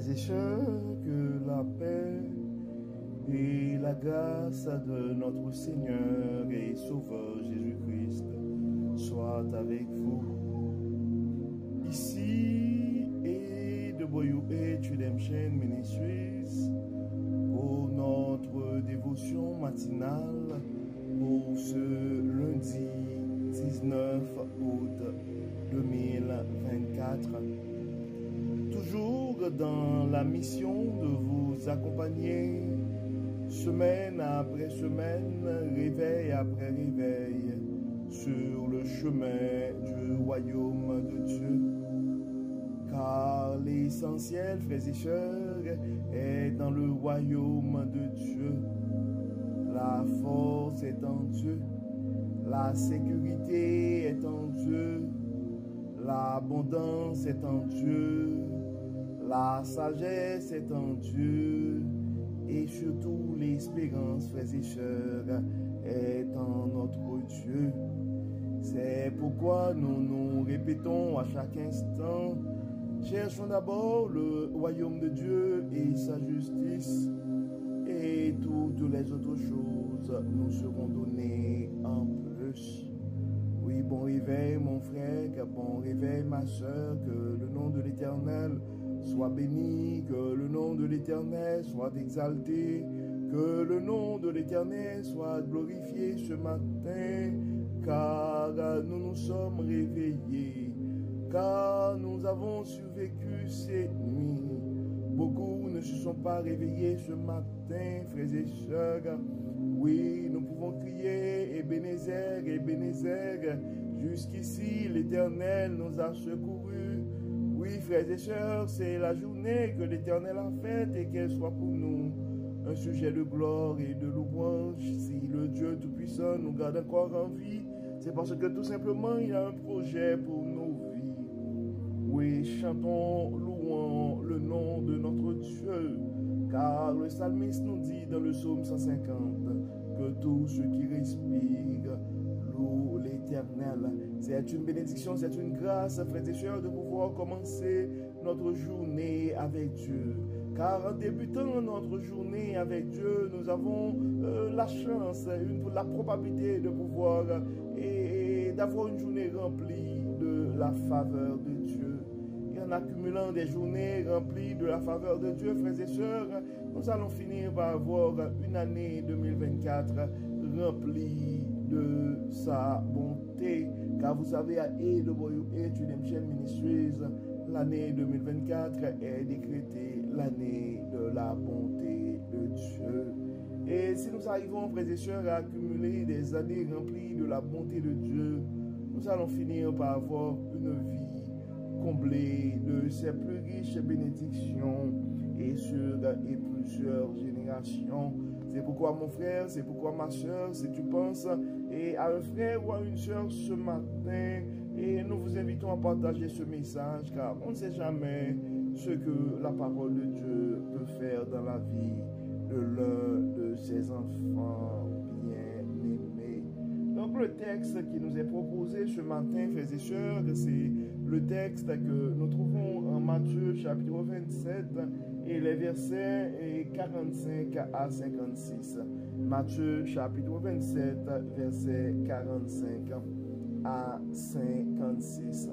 Frères et sœurs, que la paix et la grâce de notre Seigneur et Sauveur Jésus-Christ soient avec vous. Ici et de Boyou et Redemption Ministries pour notre dévotion matinale pour ce lundi 19 août 2024. Toujours dans la mission de vous accompagner semaine après semaine, réveil après réveil, sur le chemin du royaume de Dieu. Car l'essentiel, frères et sœurs, est dans le royaume de Dieu. La force est en Dieu, la sécurité est en Dieu, l'abondance est en Dieu, la sagesse est en Dieu, et surtout l'espérance, frères et sœurs, est en notre Dieu. C'est pourquoi nous nous répétons à chaque instant: cherchons d'abord le royaume de Dieu et sa justice, et toutes les autres choses nous seront données en plus. Oui, bon réveil mon frère, bon réveil ma soeur, que le nom de l'Éternel soit béni, que le nom de l'Éternel soit exalté, que le nom de l'Éternel soit glorifié ce matin, car nous nous sommes réveillés, car nous avons survécu cette nuit. Beaucoup ne se sont pas réveillés ce matin, frères et sœurs. Oui, nous pouvons crier Ebenezer, Ebenezer. Jusqu'ici, l'Éternel nous a secourus. Oui, frères et sœurs, c'est la journée que l'Éternel a faite et qu'elle soit pour nous un sujet de gloire et de louange. Si le Dieu Tout-Puissant nous garde encore en vie, c'est parce que tout simplement, il a un projet pour nos vies. Oui, chantons, louons le nom de notre Dieu, car le psalmiste nous dit dans le psaume 150 que tout ce qui respire loue l'Éternel. C'est une bénédiction, c'est une grâce, frères et sœurs, de pouvoir commencer notre journée avec Dieu. Car en débutant notre journée avec Dieu, nous avons la chance, la probabilité de pouvoir et d'avoir une journée remplie de la faveur de Dieu. Et en accumulant des journées remplies de la faveur de Dieu, frères et sœurs, nous allons finir par avoir une année 2024 remplie de sa bonté. Car vous savez, à AWH Redemption Ministries, l'année 2024 est décrétée l'année de la bonté de Dieu. Et si nous arrivons, frères et sœurs, à accumuler des années remplies de la bonté de Dieu, nous allons finir par avoir une vie comblée de ses plus riches bénédictions et sur plusieurs générations. C'est pourquoi mon frère, c'est pourquoi ma soeur, si tu penses et à un frère ou à une soeur ce matin, et nous vous invitons à partager ce message, car on ne sait jamais ce que la parole de Dieu peut faire dans la vie de l'un de ses enfants bien-aimés. Donc le texte qui nous est proposé ce matin, frères et sœurs, c'est le texte que nous trouvons en Matthieu chapitre 27 et les versets 45 à 56. Matthieu chapitre 27, versets 45 à 56.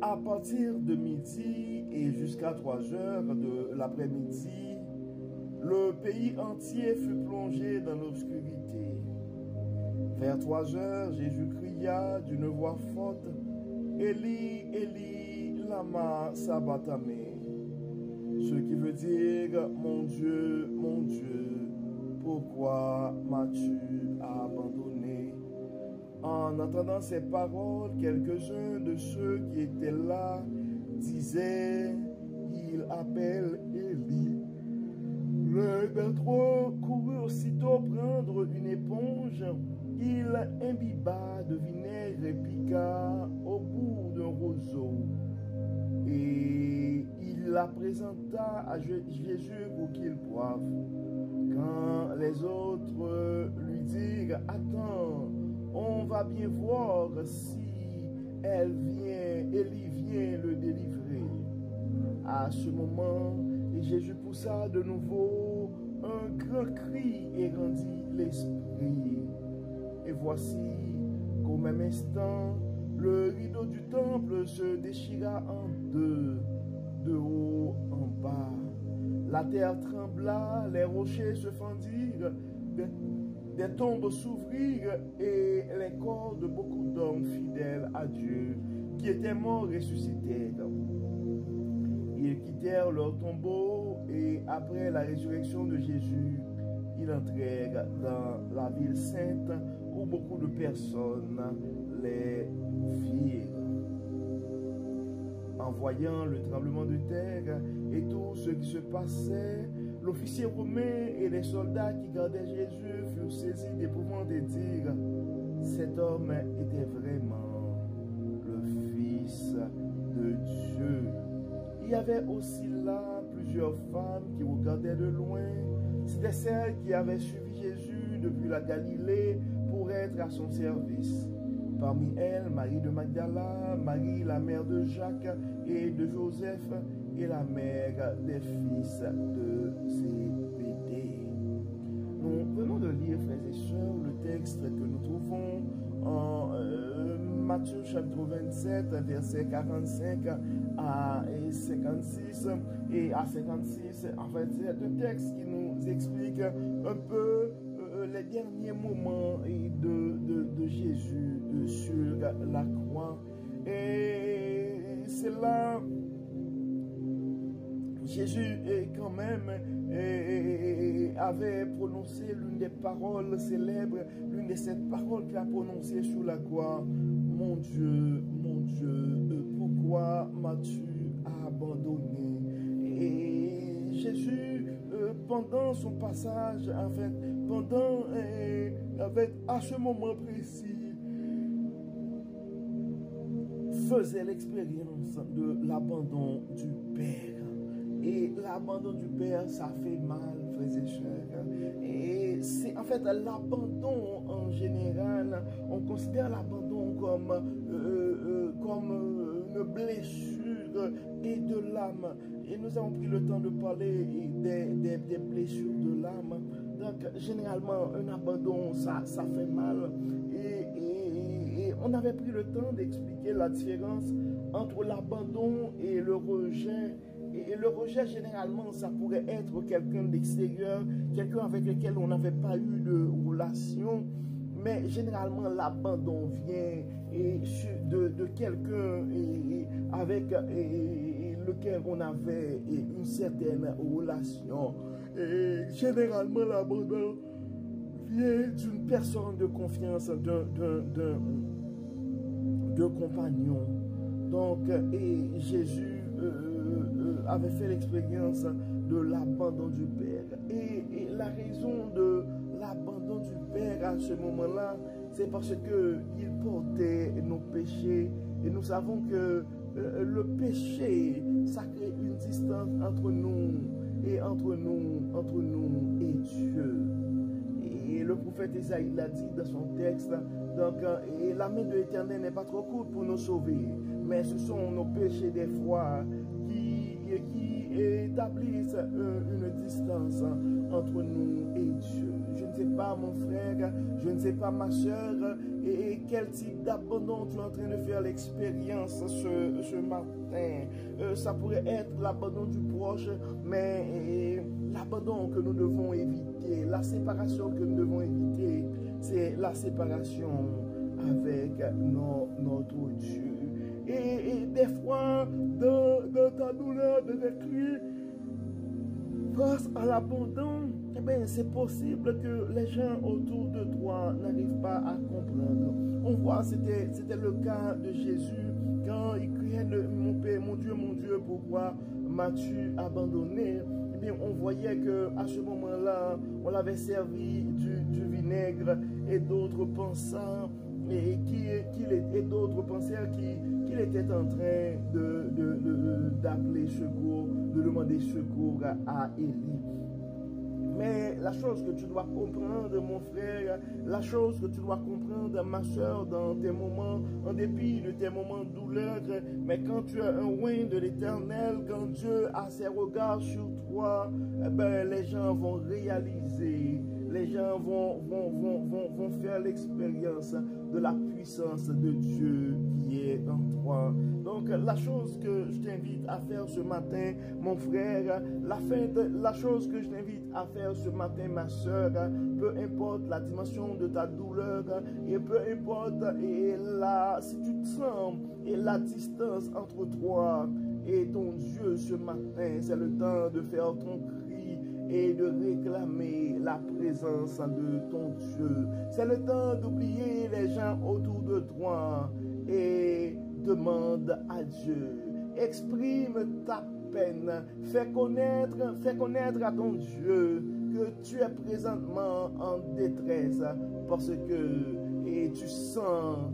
À partir de midi et jusqu'à 3 heures de l'après-midi, le pays entier fut plongé dans l'obscurité. Vers 3 heures, Jésus cria d'une voix forte: Eli, Eli, lama sabachthani, ce qui veut dire: mon Dieu, pourquoi m'as-tu abandonné? En entendant ces paroles, quelques-uns de ceux qui étaient là disaient: il appelle Élie. L'un d'entre eux courut aussitôt prendre une éponge. Il imbiba de vinaigre et piqua au bout d'un roseau. Et il la présenta à Jésus pour qu'il boive. Quand les autres lui dirent: attends, on va bien voir si Élie vient le délivrer. à ce moment, Jésus poussa de nouveau un grand cri et rendit l'esprit. Et voici qu'au même instant, le rideau du temple se déchira en deux, de haut en bas. La terre trembla, les rochers se fendirent, des tombes s'ouvrirent et les corps de beaucoup d'hommes fidèles à Dieu qui étaient morts ressuscitèrent. Ils quittèrent leur tombeau et après la résurrection de Jésus, ils entrèrent dans la ville sainte où beaucoup de personnes les virent. En voyant le tremblement de terre et tout ce qui se passait, l'officier romain et les soldats qui gardaient Jésus furent saisis d'épouvante et dirent: cet homme était vraiment le Fils de Dieu. Il y avait aussi là plusieurs femmes qui regardaient de loin. C'étaient celles qui avaient suivi Jésus depuis la Galilée pour être à son service. Parmi elles, Marie de Magdala, Marie la mère de Jacques et de Joseph et la mère des fils de Zébédée. Nous venons de lire, frères et sœurs, le texte que nous trouvons en Matthieu chapitre 27, versets 45 à 56 et à 56. En fait, c'est un texte qui nous explique un peu les derniers moments de Jésus sur la croix. Et c'est là, Jésus quand même avait prononcé l'une des paroles célèbres, l'une de ces paroles qu'il a prononcées sur la croix: mon Dieu, pourquoi m'as-tu abandonné? Et Jésus, pendant son passage, en fait, à ce moment précis, faisait l'expérience de l'abandon du Père. Et l'abandon du Père, ça fait mal, frères et sœurs. Et c'est en fait l'abandon en général, on considère l'abandon comme une blessure et de l'âme. Et nous avons pris le temps de parler des blessures de l'âme. Donc, généralement, un abandon, ça fait mal. Et on avait pris le temps d'expliquer la différence entre l'abandon et le rejet. Et le rejet, généralement, ça pourrait être quelqu'un d'extérieur, quelqu'un avec lequel on n'avait pas eu de relation. Mais généralement, l'abandon vient de quelqu'un avec lequel on avait une certaine relation. Et généralement, l'abandon vient d'une personne de confiance, d'un compagnon. Donc, Jésus avait fait l'expérience de l'abandon du Père. Et la raison de l'abandon du Père à ce moment-là, c'est parce qu'il portait nos péchés. Et nous savons que le péché, ça crée une distance entre nous et Dieu. Et le prophète Isaïe l'a dit dans son texte. Donc, et la main de l'Éternel n'est pas trop courte pour nous sauver, mais ce sont nos péchés des fois qui établissent une distance entre nous et Dieu. Je ne sais pas, mon frère, je ne sais pas, ma soeur, et quel type d'abandon tu es en train de faire l'expérience ce matin. Ça pourrait être l'abandon du proche, mais l'abandon que nous devons éviter, la séparation que nous devons éviter, c'est la séparation avec notre Dieu. Et des fois, dans ta douleur de cri, face à l'abandon, eh bien, c'est possible que les gens autour de toi n'arrivent pas à comprendre. On voit, c'était le cas de Jésus quand il criait mon Père, mon Dieu, pourquoi m'as-tu abandonné? Eh bien, on voyait qu'à ce moment-là, on l'avait servi du vinaigre et d'autres pensant et d'autres pensèrent qu'il était en train d'appeler secours, de demander secours à Élie. Mais la chose que tu dois comprendre, mon frère, la chose que tu dois comprendre, ma soeur, dans tes moments, en dépit de tes moments de douleur, mais quand tu as un oint de l'Éternel, quand Dieu a ses regards sur toi, eh ben, les gens vont réaliser, les gens vont faire l'expérience de la puissance de Dieu qui est en toi. Donc, la chose que je t'invite à faire ce matin, mon frère, la chose que je t'invite à faire ce matin, ma soeur, peu importe la dimension de ta douleur, et peu importe si tu te sens et la distance entre toi et ton Dieu ce matin, c'est le temps de faire ton cri et de réclamer la présence de ton Dieu. C'est le temps d'oublier les gens autour de toi et demande à Dieu. Exprime ta peine. Fais connaître à ton Dieu que tu es présentement en détresse parce que tu sens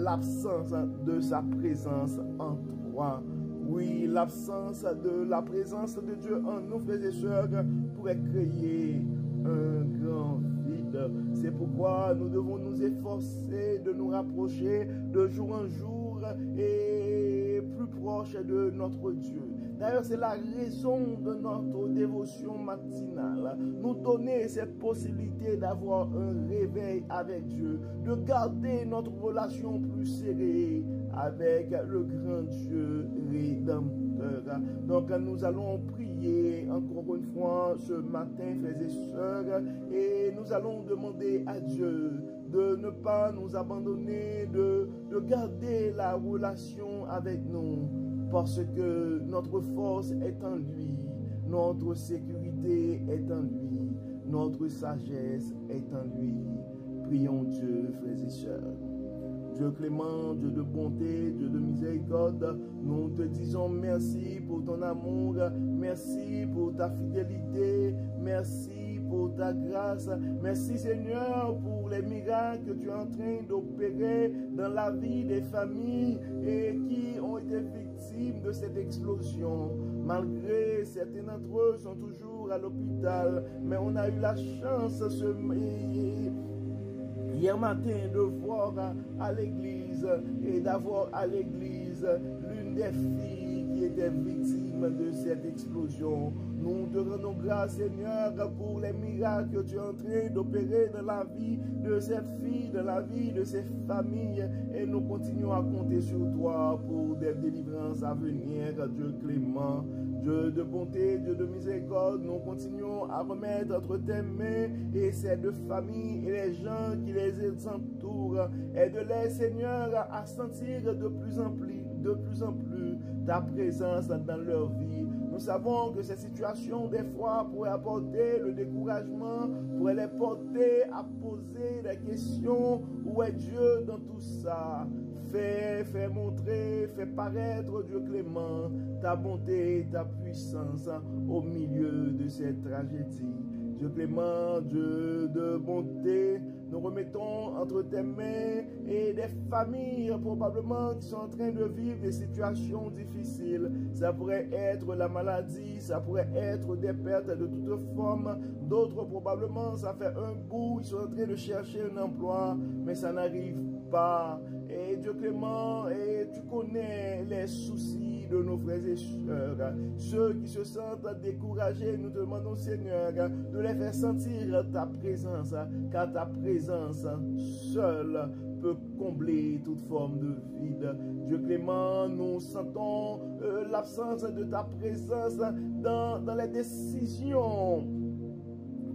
l'absence de sa présence en toi. Oui, l'absence de la présence de Dieu en nous, frères et sœurs, pourrait créer un grand vide. C'est pourquoi nous devons nous efforcer de nous rapprocher de jour en jour et plus proche de notre Dieu. D'ailleurs, c'est la raison de notre dévotion matinale. Nous donner cette possibilité d'avoir un réveil avec Dieu, de garder notre relation plus serrée avec le grand Dieu rédempteur. Donc, nous allons prier encore une fois ce matin, frères et sœurs, et nous allons demander à Dieu de ne pas nous abandonner, de garder la relation avec nous, parce que notre force est en lui, notre sécurité est en lui, notre sagesse est en lui. Prions Dieu, frères et sœurs. Dieu clément, Dieu de bonté, Dieu de miséricorde, nous te disons merci pour ton amour, merci pour ta fidélité, merci pour ta grâce, merci Seigneur pour les miracles que tu es en train d'opérer dans la vie des familles et qui ont été victimes de cette explosion. Malgré certains d'entre eux sont toujours à l'hôpital, mais on a eu la chance hier matin de voir à l'église et d'avoir à l'église l'une des filles qui était victime de cette explosion. Nous te rendons grâce, Seigneur, pour les miracles que tu es en train d'opérer dans la vie de cette fille, dans la vie de ces familles, et nous continuons à compter sur toi pour des délivrances à venir, Dieu clément. Dieu de bonté, Dieu de miséricorde, nous continuons à remettre entre tes mains et ces deux familles et les gens qui les entourent. Aide-les, Seigneur, à sentir de plus en plus ta présence dans leur vie. Nous savons que ces situations, des fois, pourraient apporter le découragement, pourraient les porter à poser des questions. Où est Dieu dans tout ça? Fais montrer, fais paraître, Dieu clément, ta bonté, ta puissance au milieu de cette tragédie. Dieu clément, Dieu de bonté, nous remettons entre tes mains et des familles probablement qui sont en train de vivre des situations difficiles. Ça pourrait être la maladie, ça pourrait être des pertes de toute forme. D'autres probablement, ça fait un bout, ils sont en train de chercher un emploi, mais ça n'arrive pas. Et Dieu clément, et tu connais les soucis de nos frères et sœurs. Ceux qui se sentent découragés, nous te demandons, Seigneur, de les faire sentir ta présence, car ta présence seule peut combler toute forme de vide. Dieu clément, nous sentons l'absence de ta présence dans les décisions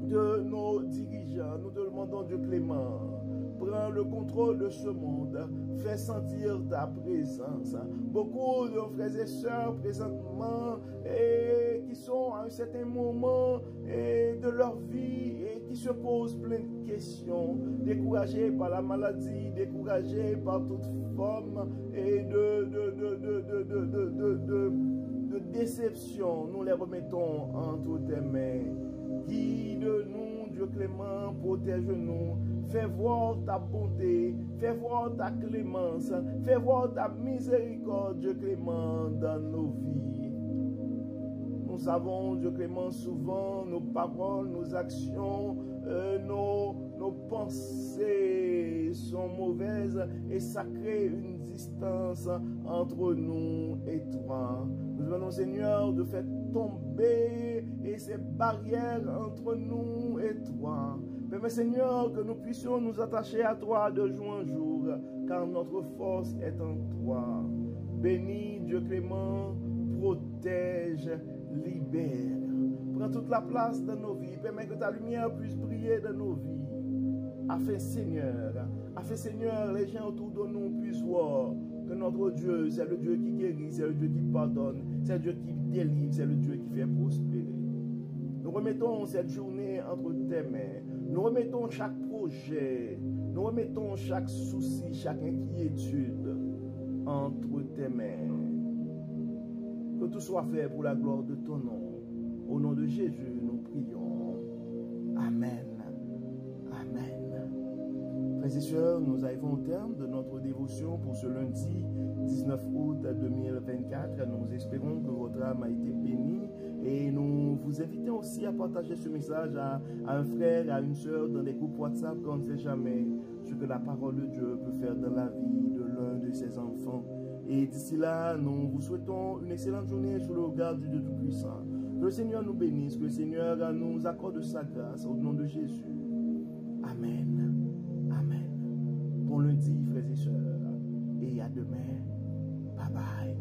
de nos dirigeants. Nous te demandons, Dieu clément, prends le contrôle de ce monde, fais sentir ta présence. Beaucoup de frères et sœurs présentement qui sont à un certain moment de leur vie et qui se posent plein de questions, découragés par la maladie, découragés par toute forme et de déception. Nous les remettons entre tes mains. Guide-nous, Dieu clément, protège-nous. Fais voir ta bonté, fais voir ta clémence, fais voir ta miséricorde, Dieu clément, dans nos vies. Nous savons, Dieu clément, souvent nos paroles, nos actions, nos pensées sont mauvaises et ça crée une distance entre nous et toi. Nous demandons, Seigneur, de faire tomber ces barrières entre nous et toi. Permets, Seigneur, que nous puissions nous attacher à toi de jour en jour, car notre force est en toi. Bénis, Dieu clément, protège, libère. Prends toute la place dans nos vies. Permets que ta lumière puisse briller dans nos vies. Afin, Seigneur, les gens autour de nous puissent voir que notre Dieu, c'est le Dieu qui guérit, c'est le Dieu qui pardonne, c'est le Dieu qui délivre, c'est le Dieu qui fait prospérer. Nous remettons cette journée entre tes mains. Nous remettons chaque projet, nous remettons chaque souci, chaque inquiétude entre tes mains. Que tout soit fait pour la gloire de ton nom. Au nom de Jésus, nous prions. Amen. Amen. Frères et sœurs, nous arrivons au terme de notre dévotion pour ce lundi 19 août 2024. Nous espérons que votre âme a été bénie et nous vous invitons aussi à partager ce message à un frère, à une sœur dans des groupes WhatsApp, qu'on ne sait jamais ce que la parole de Dieu peut faire dans la vie de l'un de ses enfants. Et d'ici là, nous vous souhaitons une excellente journée sous le regard du Dieu Tout-Puissant. Que le Seigneur nous bénisse, que le Seigneur nous accorde sa grâce au nom de Jésus. Amen. Amen. Bon lundi, frères et sœurs, et à demain. Bye bye.